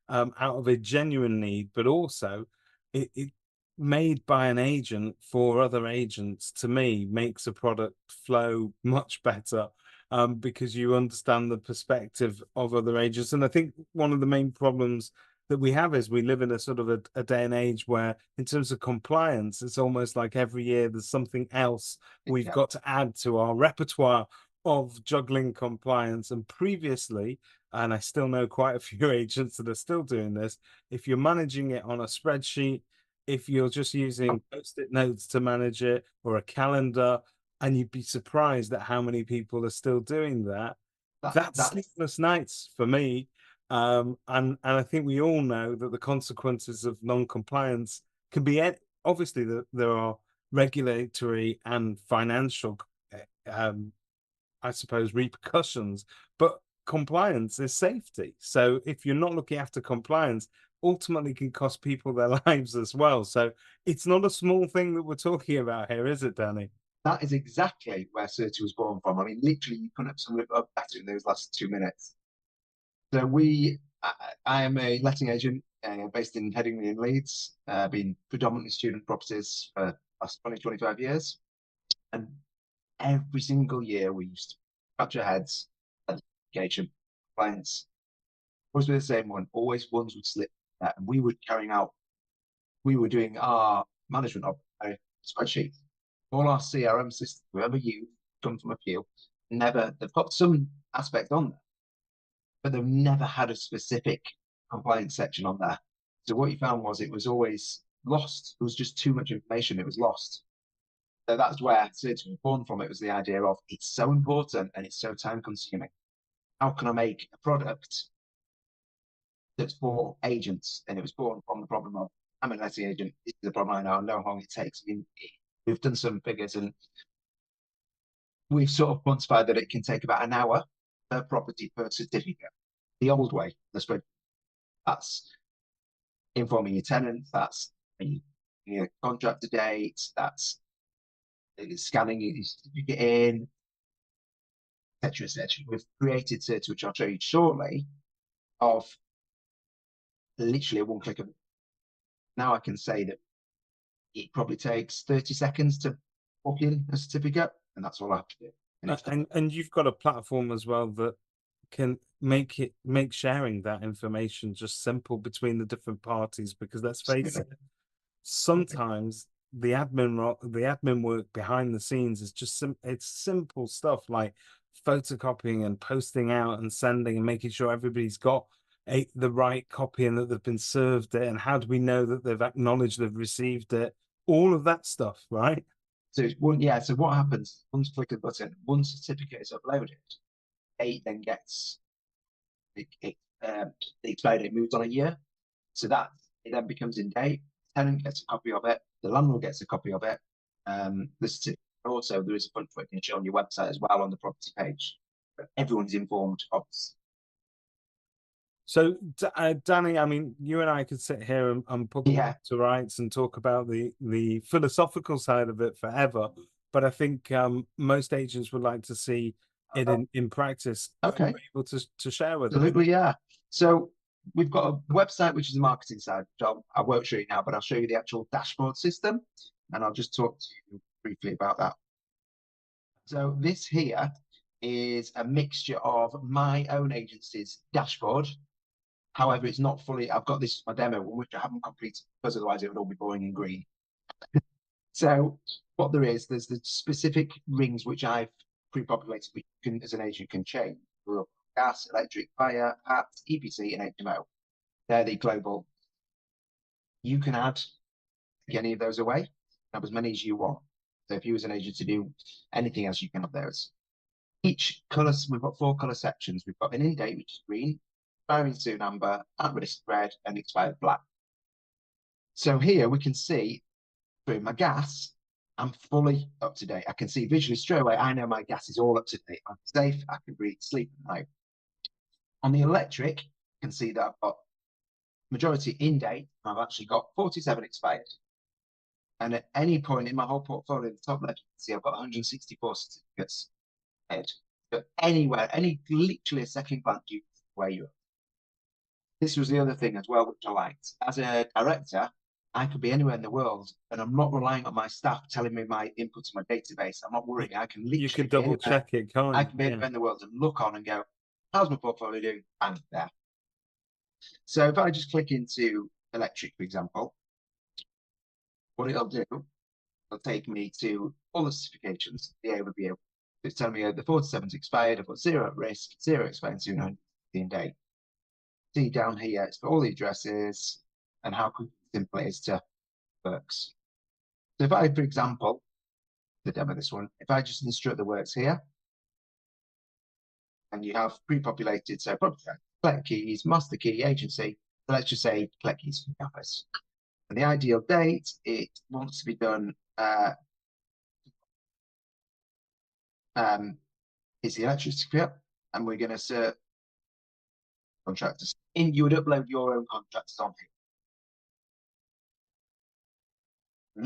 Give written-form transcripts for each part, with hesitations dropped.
out of a genuine need, but also it made by an agent for other agents, to me, makes a product flow much better, because you understand the perspective of other agents. And I think one of the main problems that we have is we live in a sort of a day and age where, in terms of compliance, it's almost like every year there's something else we've Yeah, got to add to our repertoire of juggling compliance. And previously, and I still know quite a few agents that are still doing this, if you're managing it on a spreadsheet, if you're just using post-it notes to manage it, or a calendar, and you'd be surprised at how many people are still doing that. That's that's sleepless nights for me. And I think we all know that the consequences of non-compliance can be obviously there are regulatory and financial, um, I suppose, repercussions, but compliance is safety. So if you're not looking after compliance, ultimately can cost people their lives as well. So it's not a small thing that we're talking about here, is it, Danny? that is exactly where Certie was born from. I mean, literally, you couldn't have summed it up better in those last 2 minutes. So I am a letting agent based in Headingley in Leeds. Been predominantly student properties for the last 20, 25 years. And every single year we used to scratch our heads at education clients. Always be the same one. Always ones would slip. And we were doing our management of a spreadsheet. All our CRM systems, whoever you come from a few, never, they've got some aspect on there, but they've never had a specific compliance section on there. So what you found was it was always lost. There was just too much information. It was lost. So that's where Certie was born from. It was the idea of it's so important and it's so time consuming. How can I make a product that's for agents? And it was born from the problem of I'm an letting agent. This is the problem I know how long it takes. I mean, we've done some figures and we've sort of quantified that it can take about an hour per property per certificate. The old way, the spread, that's informing your tenants, that's your contractor dates, that's scanning your certificate in, etc., etc. We've created Certie, which I'll show you shortly, of literally a one click of. Now I can say that it probably takes 30 seconds to book in a certificate, and that's all I have to do. And it's done. And you've got a platform as well that can make sharing that information just simple between the different parties, because let's face it, Absolutely. sometimes the admin work behind the scenes is just it's simple stuff like photocopying and posting out and sending and making sure everybody's got the right copy and that they've been served it, and how do we know that they've acknowledged they've received it, all of that stuff, right? So one, yeah. So what happens? Once click a button, one certificate is uploaded. Eight then gets the expiry date moved on a year, so that it then becomes in date. The tenant gets a copy of it. The landlord gets a copy of it. The certificate also there is a bunch of it can show on your website as well on the property page. But everyone's informed of this. So, Danny, I mean, you and I could sit here and put the world Yeah. to rights and talk about the philosophical side of it forever, but I think most agents would like to see it in practice. Are you Okay. able to share with us? Absolutely. Yeah. So we've got a website which is the marketing side. Which I won't show you now, but I'll show you the actual dashboard system, and I'll just talk to you briefly about that. So this here is a mixture of my own agency's dashboard. However, it's not fully. I've got this my demo one which I haven't completed because otherwise it would all be boring in green. So what there's the specific rings which I've pre-populated, which you can, as an agent, can change. Gas, electric, fire, PAT, EPC, and HMO. They're the global. You can add any of those away, have as many as you want. So if you as an agent to do anything else, you can have those. Each colour, we've got 4 colour sections. We've got an in date, which is green, expiring soon amber, at risk red, and expired black. So here we can see through my gas, I'm fully up to date. I can see visually straight away, I know my gas is all up to date. I'm safe, I can breathe, sleep at night. On the electric, you can see that I've got majority in date, I've actually got 47 expired. And at any point in my whole portfolio, the top left, you can see I've got 164 certificates ahead. But anywhere, literally a second glance, you where you are. this was the other thing as well, which I liked. As a director, I could be anywhere in the world, and I'm not relying on my staff telling me my input to my database. I'm not You, worrying. I can you literally could be double anywhere. check it, can't I you? can be Yeah. anywhere in the world and look on and go, how's my portfolio doing? Bang, there. So if I just click into electric, for example, what it'll do, it'll take me to all the certifications, the overview. It's telling me the 47's expired, I've got zero at risk, zero expired soon, 115 day. See down here, it's got all the addresses and how quick and simple it is to works. So if I, for example, the demo this one, if I just instruct the works here, and you have pre-populated, so collect keys, master key, agency. So let's just say collect keys from campus. And the ideal date, it wants to be done, is the electric certificate, and we're going to insert contractors. You would upload your own contractors on here.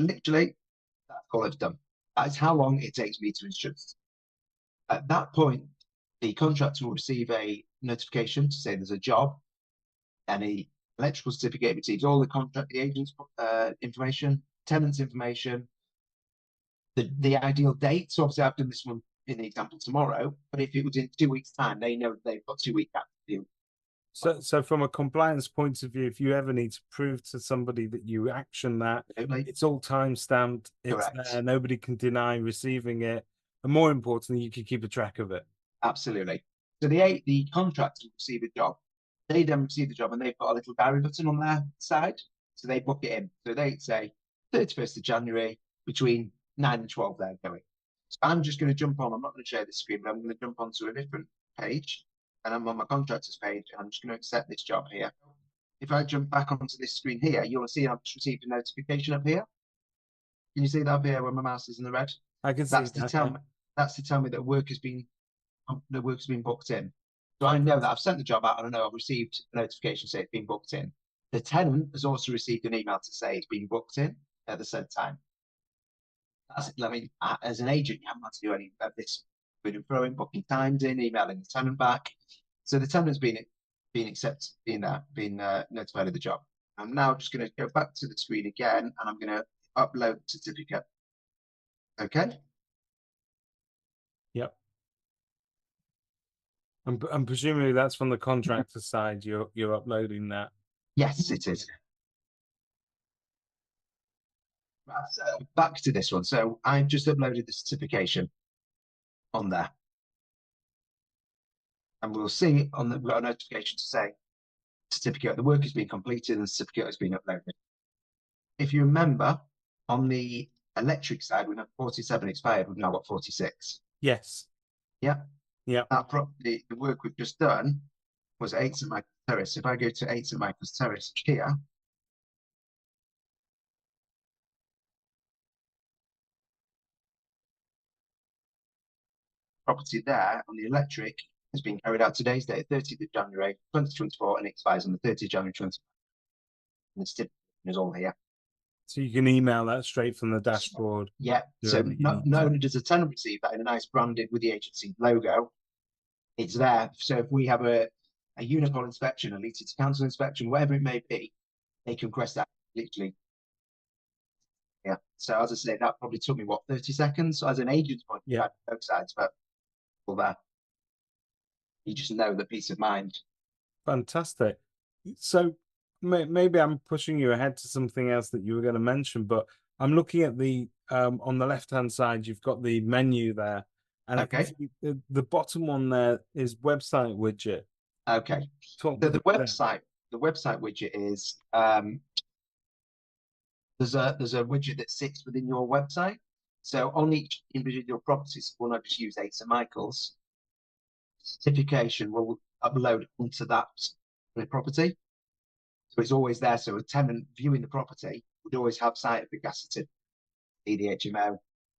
Literally, that's all it's done. That's how long it takes me to instruct. At that point, the contractor will receive a notification to say there's a job, and the electrical certificate receives all the contract, the agent's information, tenant's information, the ideal date. So obviously I've done this one in the example tomorrow, but if it was in 2 weeks' time, they know that they've got 2 weeks to do. So from a compliance point of view, if you ever need to prove to somebody that you action that, it's all time stamped, it's Correct. there, nobody can deny receiving it, and more importantly, you can keep a track of it. Absolutely. So the contractor will receive a job. They then receive the job and they've got a little diary button on their side. So they book it in. So they say 31st of January between 9 and 12 they're going. So I'm just going to jump on. I'm not going to share this screen, but I'm going to jump onto a different page. And I'm on my contractors page. And I'm just going to accept this job here. If I jump back onto this screen here, you'll see I've just received a notification up here. Can you see that up here when my mouse is in the red? I can see That's to that. tell Yeah. me that's to tell me that work has been booked in. So I know that I've sent the job out and I know I've received a notification saying it's been booked in. The tenant has also received an email to say it's been booked in at the said time. I mean, as an agent, you haven't had to do any of this. Been throwing booking times in, emailing the tenant back. So the tenant's been accepted, been notified of the job. I'm now just going to go back to the screen again and I'm going to upload the certificate. Okay. Yep. And presumably that's from the contractor side. You're uploading that. Yes, it is. Right, so back to this one. So I've just uploaded the certification on there. And we'll see on the, we've got a notification to say certificate, the work has been completed and the certificate has been uploaded. If you remember, on the electric side, we have 47 expired, we've now got 46. Yes. Yeah. Yeah. The work we've just done was 8 St Michael's Terrace. If I go to 8 St Michael's Terrace here, property there on the electric has been carried out today's date, 30th of January 2024, and it expires on the 30th of January 2024. And the certificate is all here. So you can email that straight from the dashboard. Yeah. So not only does the tenant receive that in a nice branded with the agency logo, it's there. So if we have a unicorn inspection, a lease to council inspection, whatever it may be, they can request that literally. Yeah. So as I say, that probably took me 30 seconds. So as an agent's point, yeah, both sides, but all there. You just know the peace of mind. Fantastic. So maybe I'm pushing you ahead to something else that you were going to mention, but I'm looking at the on the left-hand side, you've got the menu there, and okay. I can see the bottom one there is website widget. Okay. So the website widget is there's a widget that sits within your website. So on each individual properties, we'll not just use 8 St Michael's, certification will upload onto that property. So it's always there. So a tenant viewing the property would always have sight of the gas certificate, EDHMO,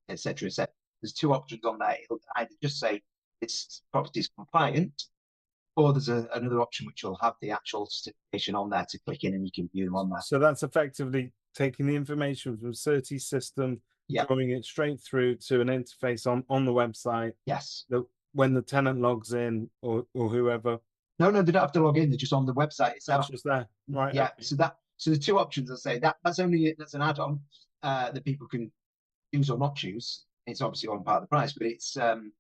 etc., etc. There's 2 options on there. It'll either just say this property is compliant, or there's another option which will have the actual certification on there to click in and you can view them on there. So that's effectively taking the information from Certie's system, drawing it straight through to an interface on the website. Yes. That when the tenant logs in or whoever, No, no, they don't have to log in. They're just on the website That's itself. just there, right? Yeah. Okay. So the two options I say that's an add-on that people can choose or not choose. It's obviously on part of the price, but it's on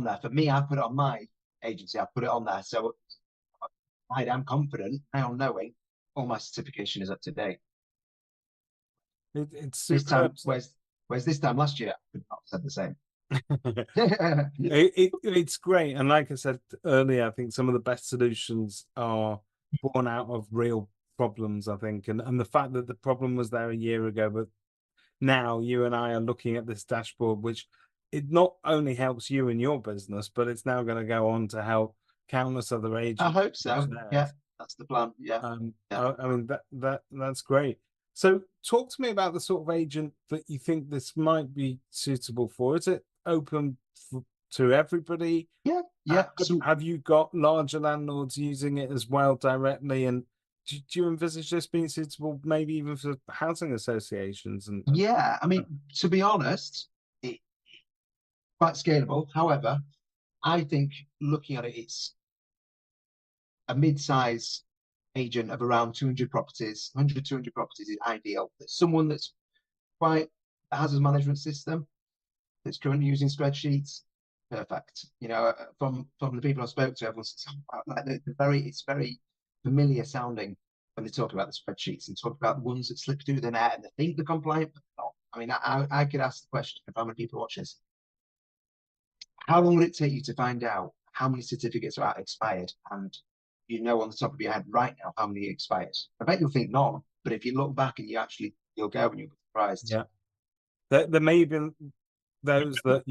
there. For me, I put it on my agency. I put it on there, so I'm confident now knowing all my certification is up to date. It's This time, superb. whereas this time last year, I could not have said the same. It's great. And like I said earlier, I think some of the best solutions are born out of real problems, I think. And the fact that the problem was there a year ago, but now you and I are looking at this dashboard, which it not only helps you in your business, but it's now going to go on to help countless other I agents hope manage so. Yeah, theirs. that's the plan. Yeah, yeah, I mean that's great. So talk to me about the sort of agent that you think this might be suitable for. Is it open to everybody? yeah, yeah. Have you got larger landlords using it as well directly? And do you envisage this being suitable maybe even for housing associations and Yeah. I mean, to be honest, it's quite scalable. However, I think looking at it, it's a mid-size agent of around 200 properties, 100, 200 properties is ideal. Someone that's quite has a management system that's currently using spreadsheets. Perfect. You know, from the people I spoke to, everyone's like it's very familiar sounding when they talk about the spreadsheets and talk about the ones that slip through the net and they think they're compliant, but not. I mean, I could ask the question if how many people watch this. How long would it take you to find out how many certificates are expired? And you know on the top of your head right now how many expired. I bet you'll think none, but if you look back and you'll go and you'll be surprised. yeah. There may have been those that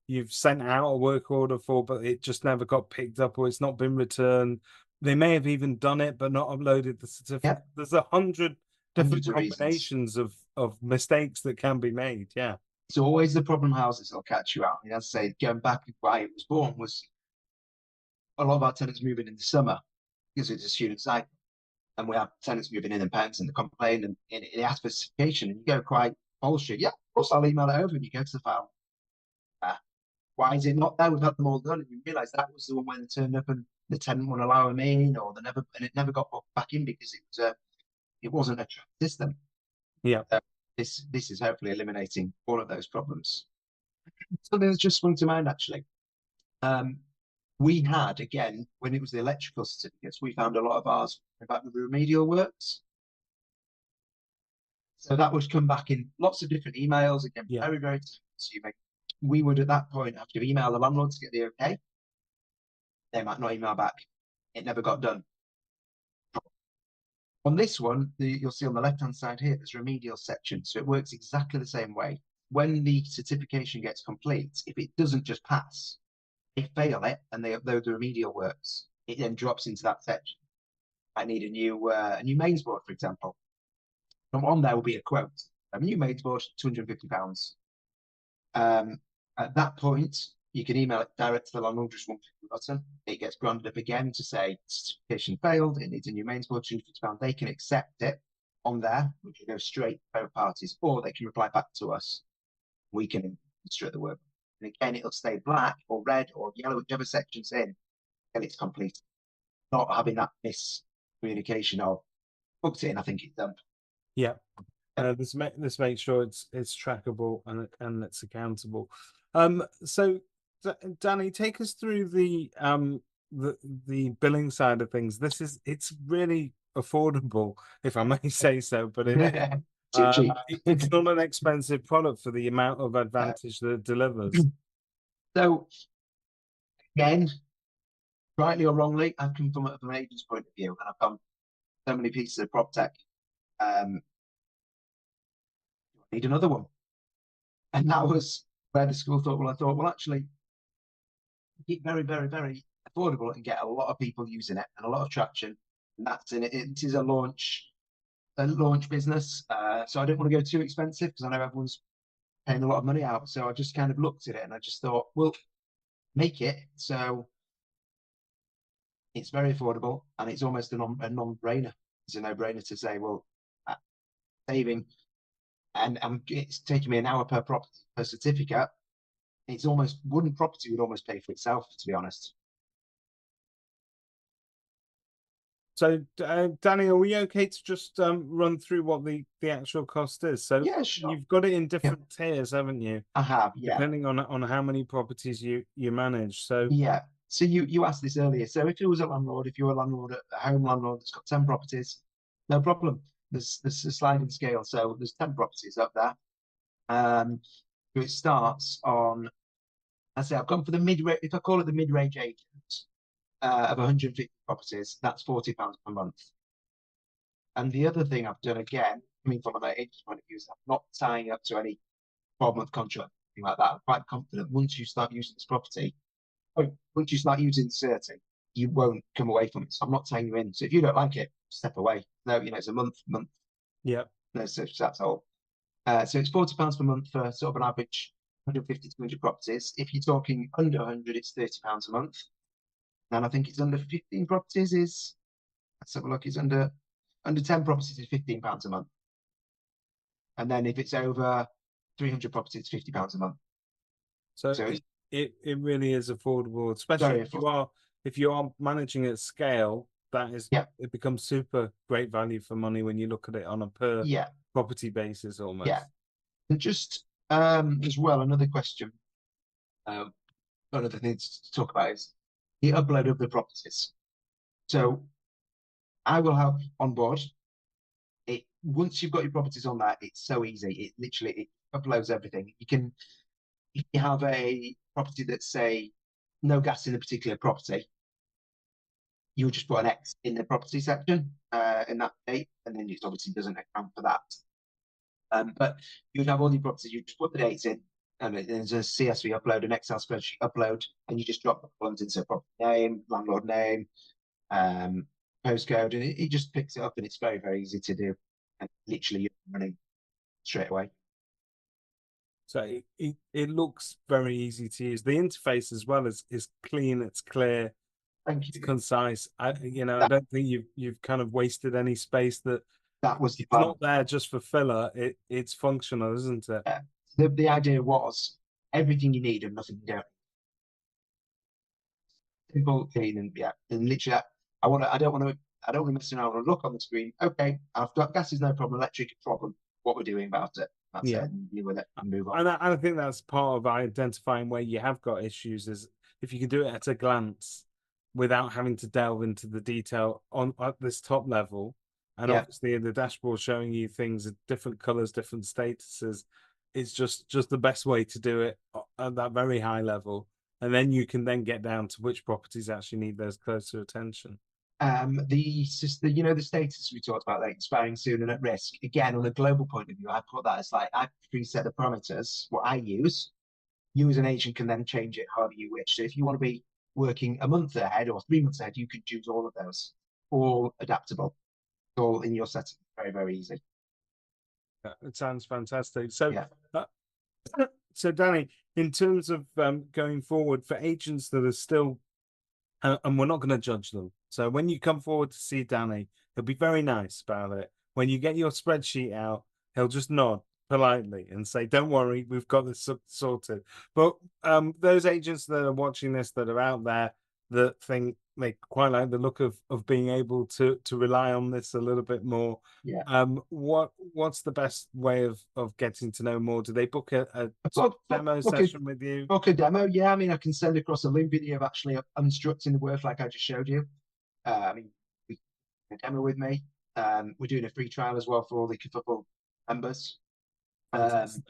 you've sent out a work order for, but it just never got picked up or it's not been returned. They may have even done it but not uploaded the certificate. Yep, There's 100 different hundreds of reasons. combinations of mistakes that can be made. Yeah. It's always the problem houses that'll catch you out. I mean, as I say, going back why it was born was a lot of our tenants moving in the summer because it's a student site, and we have tenants moving in and parents and they complain and it asks for certification, and you go quite bullshit. Yeah, of course I'll email it over, and you go to the file. Uh, why is it not there? We've had them all done, and you realise that was the one where they turned up and the tenant wouldn't allow them in, or they never and it never got back in because it wasn't a system. Yeah. So this is hopefully eliminating all of those problems. Something that's just sprung to mind actually. Um, we had again when it was the electrical certificates, we found a lot of ours about the remedial works. So that would come back in lots of different emails, again, Yeah. very, very consuming. We would at that point have to email the landlord to get the okay. They might not email back. It never got done. On this one, you'll see on the left-hand side here, there's a remedial section. So it works exactly the same way. When the certification gets complete, if it doesn't just pass, they fail it and they upload the remedial works. It then drops into that section. I need a new mains board, for example. And on there will be a quote. A new mains board, £250. At that point, you can email it direct to the landlord, just one click of the button. It gets branded up again to say certification failed, it needs a new mains board, £250. They can accept it on there, which will go straight to both parties, or they can reply back to us. We can instruct the work. And again, it'll stay black or red or yellow, whichever section's in, and it's complete. Not having that miscommunication of booked it in, I think it's done. Yeah. Yep. This makes sure it's trackable and it's accountable. So Danny, take us through the billing side of things. It's really affordable, if I may say so, but Too cheap. it's not an expensive product for the amount of advantage that it delivers. So again, rightly or wrongly, I've come from an agent's point of view, and I've done so many pieces of prop tech. I need another one, and that was where the school thought. Well, I thought, well, actually, keep very, very, very affordable and get a lot of people using it and a lot of traction. And that's in it. It is a launch business, so I didn't want to go too expensive because I know everyone's paying a lot of money out. So I just kind of looked at it and I just thought, well, make it so it's very affordable and it's almost a non-brainer. It's a no-brainer to say, well, saving and it's taking me an hour per property per certificate. It's almost one property would almost pay for itself, to be honest. So, Danny, are we okay to just run through what the actual cost is? So Yeah, sure. you've got it in Yeah, different tiers, haven't you? I have. Yeah, Depending on how many properties you manage. So yeah. So you asked this earlier. So if you was a landlord, if you're a landlord, a home landlord that's got 10 properties, no problem. There's a sliding scale. So there's 10 properties up there. So it starts on, I say I've gone for the mid-range, if I call it the mid-range agent, of 150 properties, that's £40 per month. And the other thing I've done again, I mean, from an agent's point of view, is I'm not tying up to any 12-month contract, anything like that. I'm quite confident once you start using this property, once you start using Certie, you won't come away from it. So I'm not tying you in. So if you don't like it, step away. No, it's a month. yeah. No, so that's all. So it's £40 per month for sort of an average 150 to 200 properties. If you're talking under 100, it's £30 a month. And I think it's under 15 properties is, let's have a look, it's under 10 properties is £15 a month. And then if it's over 300 properties, it's £50 a month. So So it's it really is affordable, especially very affordable. if you are managing at scale. That is, Yeah, it becomes super great value for money when you look at it on a per yeah, property basis yeah. almost. And just as well, another question, um, another thing to talk about is the upload of the properties. So I will have on board it once you've got your properties on that, it's so easy. It literally it uploads everything. You can if you have a property that's say no gas in a particular property, you'll just put an X in the property section in that date, and then it obviously doesn't account for that. But you'd have all your properties, you just put the dates in, and there's a CSV upload, an Excel spreadsheet upload, and you just drop the columns into property name, landlord name, um, postcode, and it just picks it up, and it's very, very easy to do. And literally, you're running straight away. So it looks very easy to use. The interface as well is clean, it's clear, Thank it's you. concise. I That don't think you've kind of wasted any space that that was the it's plan. not there just for filler. It's functional, isn't it? Yeah. The idea was everything you need and nothing you don't. Simple, clean, and yeah, and literally, I don't want to mess around and look on the screen. Okay, I've got gas is no problem, electric problem. What we're doing about it. That's it. Yeah. And deal with it and move on. And I think that's part of identifying where you have got issues is if you can do it at a glance without having to delve into the detail on at this top level. And Yeah. obviously the dashboard showing you things at different colors, different statuses, it's just the best way to do it at that very high level. And then you can then get down to which properties actually need those closer attention. The status we talked about, like expiring soon and at risk. Again, on a global point of view, I put that as like I preset the parameters, what I use. You as an agent can then change it however you wish. So if you want to be working a month ahead or 3 months ahead, you can choose all of those. All adaptable. All in your setting. Very, very easy. It sounds fantastic. So, Yeah. uh, so Danny, in terms of going forward for agents that are still and we're not going to judge them. So when you come forward to see Danny, he'll be very nice about it. When you get your spreadsheet out, he'll just nod politely and say, "Don't worry, we've got this sorted." But those agents that are watching this, that are out there, that think they quite like the look of being able to rely on this a little bit more. Yeah. What's the best way of getting to know more? Do they book a sort of Book, book, demo book a, session with you? book a demo. Yeah, I mean, I can send across a link video of actually instructing the work like I just showed you. I mean, we a demo with me. We're doing a free trial as well for all the Kerfuffle members. Um, Fantastic.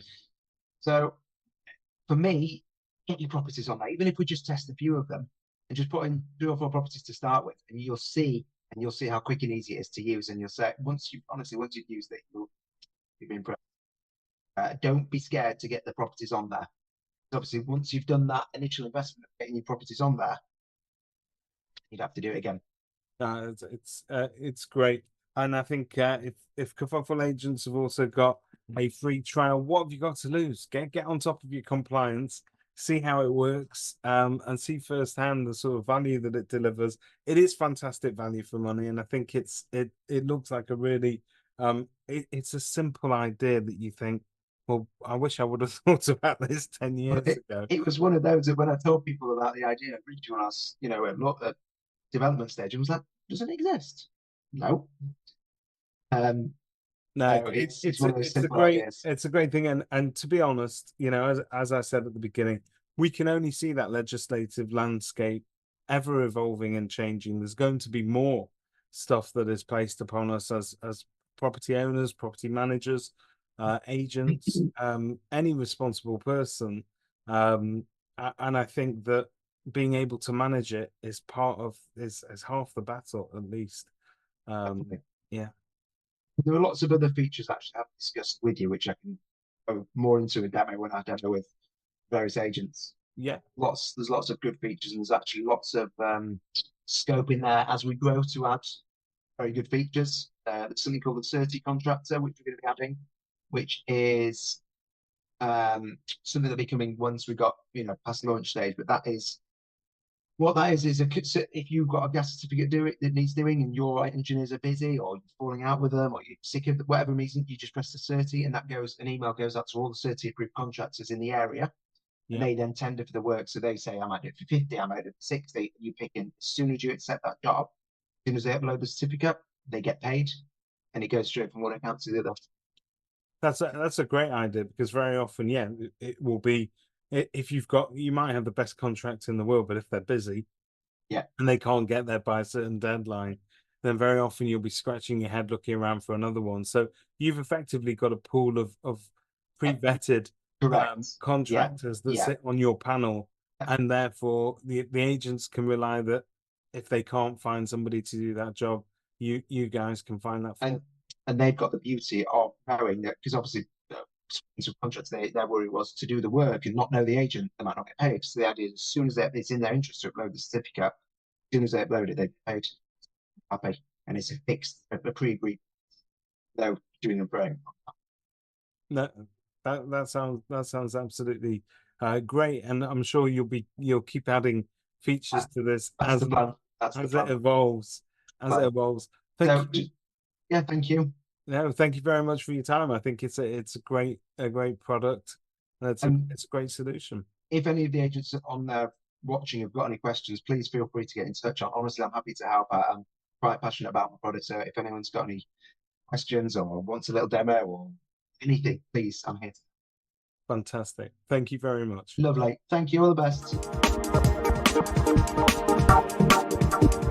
so for me, get your properties on that. Even if we just test a few of them and just put in 3 or 4 properties to start with, and you'll see how quick and easy it is to use. And you'll say, once you've used it, you'll be impressed. Don't be scared to get the properties on there. Obviously, once you've done that initial investment of getting your properties on there, you'd have to do it again. It's great, and I think if Kerfuffle agents have also got a free trial, what have you got to lose? Get on top of your compliance, see how it works, and see firsthand the sort of value that it delivers. It is fantastic value for money, and I think it looks like a really it's a simple idea that you think, well, I wish I would have thought about this 10 years But ago. it was one of those that when I told people about the idea originally when I was, at development stage, I was like, doesn't exist. No. Um, No, no, it's one of those simple ideas. it's a great thing, and to be honest, you know, as I said at the beginning, we can only see that legislative landscape ever evolving and changing. There's going to be more stuff that is placed upon us as property owners, property managers, agents, any responsible person, and I think that being able to manage it is part of is half the battle at least. Um, Definitely. yeah, There are lots of other features actually I've discussed with you, which I can go more into a demo when I demo with various agents. yeah. There's lots of good features, and there's actually lots of scope in there as we grow to add very good features. There's something called the Certie contractor, which we're going to be adding, which is something that'll be coming once we got past launch stage. But that is what that is if you've got a gas certificate that needs doing, and your engineers are busy, or you're falling out with them, or you're sick of whatever reason, you just press the Certie, and an email goes out to all the Certie approved contractors in the area, and Yeah, they then tender for the work. So they say, I might do it for 50, I might do it for 60. You pick in as soon as you accept that job, as soon as they upload the certificate, they get paid, and it goes straight from one account to the other. that's a great idea because very often, yeah, it will be if you've got you might have the best contract in the world, but if they're busy Yeah, and they can't get there by a certain deadline, then very often you'll be scratching your head looking around for another one. So you've effectively got a pool of pre-vetted correct. Yeah, contractors that yeah. sit on your panel, and therefore the agents can rely that if they can't find somebody to do that job, you guys can find that for and and they've got the beauty of knowing that, because obviously subcontractors, their worry was to do the work and not know the agent, they might not get paid. So the idea is, as soon as it's in their interest to upload the certificate, as soon as they upload it, they get paid, happy, and it's a fixed, a pre-agreed, no doing a break. No, that sounds absolutely great, and I'm sure you'll keep adding features to this That's the plan. That's the as it plan. evolves. As it Plan. evolves. Thank So you. yeah, thank you. No, thank you very much for your time. I think it's a great product. And And it's a great solution. if any of the agents on there watching have got any questions, please feel free to get in touch. Honestly, I'm happy to help out. I'm quite passionate about my product. So if anyone's got any questions or wants a little demo or anything, please, I'm here. Fantastic. Thank you very much. Lovely. Thank you. All the best.